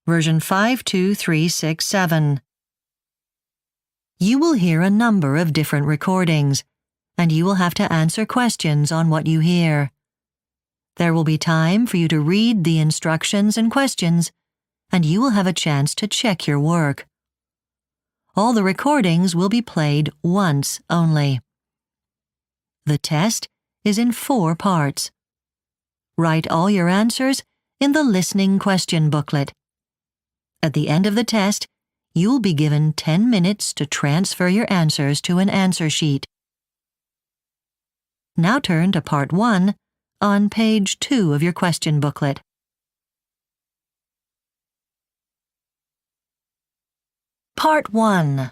version 52367. You will hear a number of different recordings, and you will have to answer questions on what you hear. There will be time for you to read the instructions and questions, and you will have a chance to check your work. All the recordings will be played once only. The test is in 4 parts. Write all your answers in the listening question booklet. At the end of the test, you will be given 10 minutes to transfer your answers to an answer sheet. Now turn to Part 1 on page 2 of your question booklet. Part 1.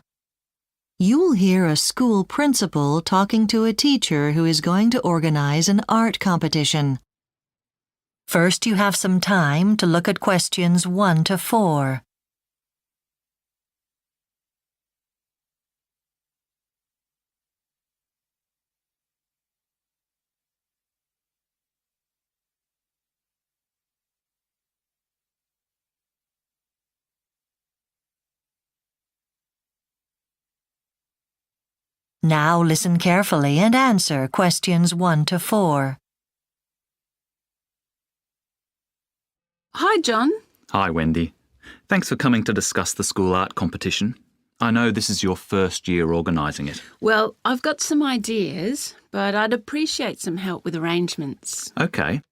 You will hear a school principal talking to a teacher who is going to organize an art competition. First, you have some time to look at questions 1 to 4. Now listen carefully and answer questions 1 to 4. Hi, John. Hi, Wendy. Thanks for coming to discuss the school art competition. I know this is your first year organising it. Well, I've got some ideas, but I'd appreciate some help with arrangements. OK.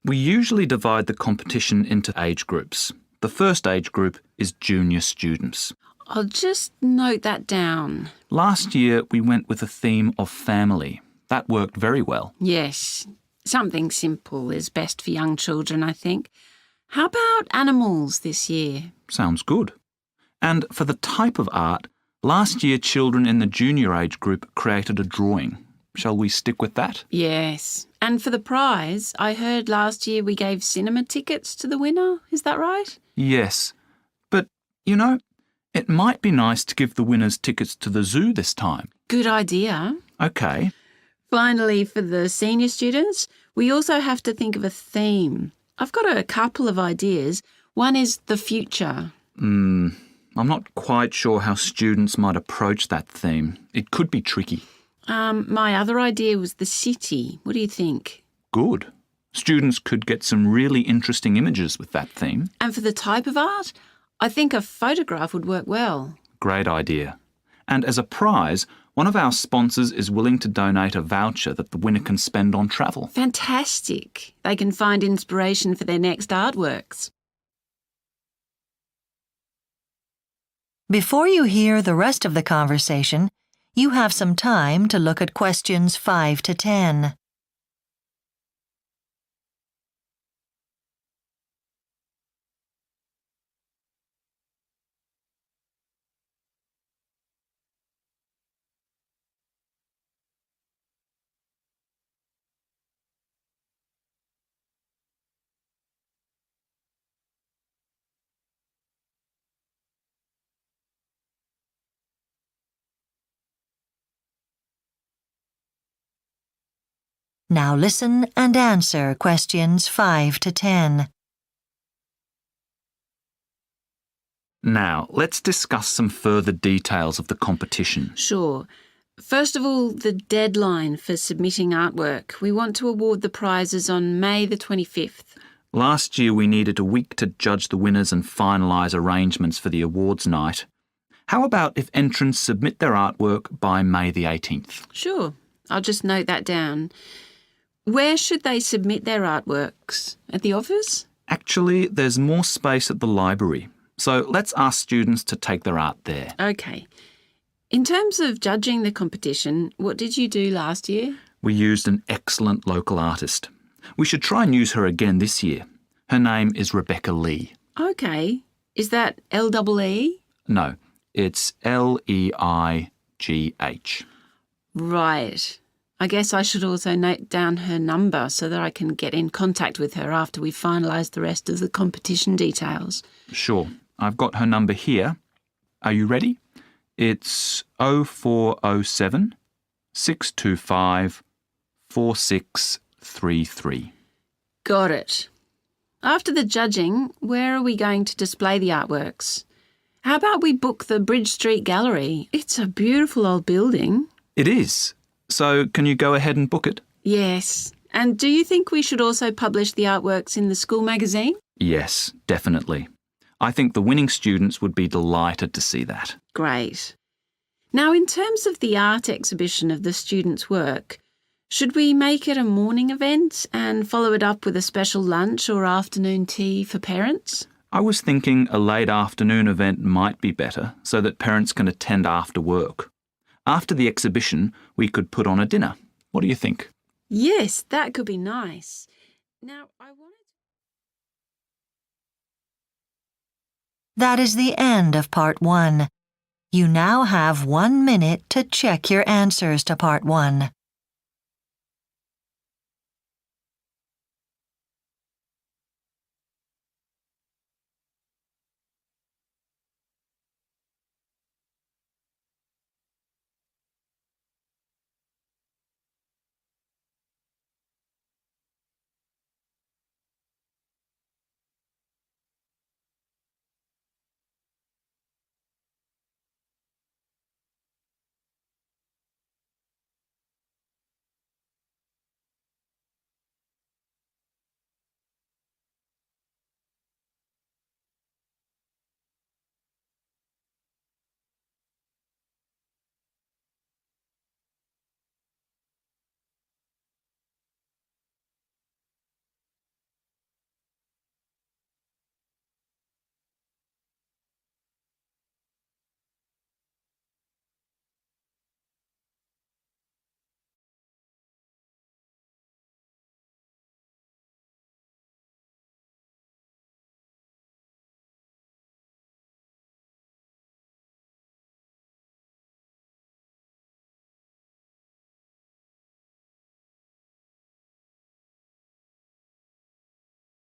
We usually divide the competition into age groups. The first age group is junior students. I'll just note that down. Last year, we went with a theme of family. That worked very well. Yes, something simple is best for young children, I think. How about animals this year? Sounds good. And for the type of art, last year children in the junior age group created a drawing. Shall we stick with that? Yes. And for the prize, I heard last year we gave cinema tickets to the winner. Is that right? Yes. But, you know, it might be nice to give the winners tickets to the zoo this time. Good idea. OK. Finally, for the senior students, we also have to think of a theme. I've got a couple of ideas. One is the future. I'm not quite sure how students might approach that theme. It could be tricky. My other idea was the city. What do you think? Good. Students could get some really interesting images with that theme. And for the type of art, I think a photograph would work well. Great idea. And as a prize, one of our sponsors is willing to donate a voucher that the winner can spend on travel. Fantastic. They can find inspiration for their next artworks. Before you hear the rest of the conversation, you have some time to look at questions 5 to 10. Now listen and answer questions 5 to 10. Now, let's discuss some further details of the competition. Sure. First of all, the deadline for submitting artwork. We want to award the prizes on May the 25th. Last year we needed a week to judge the winners and finalise arrangements for the awards night. How about if entrants submit their artwork by May the 18th? Sure. I'll just note that down. Where should they submit their artworks? At the office? Actually, there's more space at the library. So let's ask students to take their art there. OK. In terms of judging the competition, what did you do last year? We used an excellent local artist. We should try and use her again this year. Her name is Rebecca Lee. OK. Is that L-E-E? No, it's Leigh. Right. I guess I should also note down her number so that I can get in contact with her after we finalise the rest of the competition details. Sure. I've got her number here. Are you ready? It's 0407 625 4633. Got it. After the judging, where are we going to display the artworks? How about we book the Bridge Street Gallery? It's a beautiful old building. It is. So can you go ahead and book it? Yes. And do you think we should also publish the artworks in the school magazine? Yes, definitely. I think the winning students would be delighted to see that. Great. Now, in terms of the art exhibition of the students' work, should we make it a morning event and follow it up with a special lunch or afternoon tea for parents? I was thinking a late afternoon event might be better so that parents can attend after work. After the exhibition, we could put on a dinner. What do you think? Yes, that could be nice. Now, That is the end of Part 1. You now have 1 minute to check your answers to Part 1.